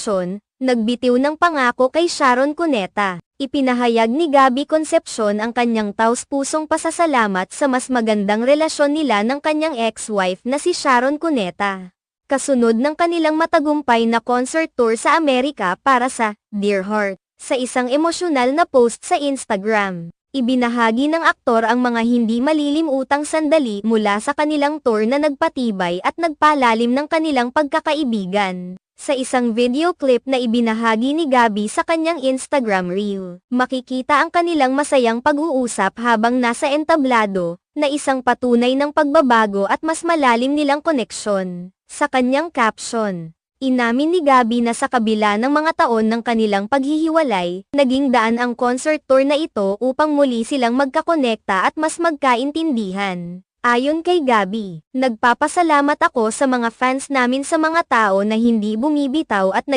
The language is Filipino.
caption, nagbitiw ng pangako kay Sharon Cuneta. Ipinahayag ni Gabby Concepcion ang kanyang taus-pusong pasasalamat sa mas magandang relasyon nila ng kanyang ex-wife na si Sharon Cuneta. Kasunod ng kanilang matagumpay na concert tour sa Amerika para sa Dear Heart. Sa isang emosyonal na post sa Instagram, ibinahagi ng aktor ang mga hindi malilimutang sandali mula sa kanilang tour na nagpatibay at nagpalalim ng kanilang pagkakaibigan. Sa isang video clip na ibinahagi ni Gabby sa kanyang Instagram reel, makikita ang kanilang masayang pag-uusap habang nasa entablado, na isang patunay ng pagbabago at mas malalim nilang koneksyon. Sa kanyang caption, inamin ni Gabby na sa kabila ng mga taon ng kanilang paghihiwalay, naging daan ang concert tour na ito upang muli silang magkakonekta at mas magkaintindihan. Ayon kay Gabby, nagpapasalamat ako sa mga fans namin sa mga tao na hindi bumibitaw at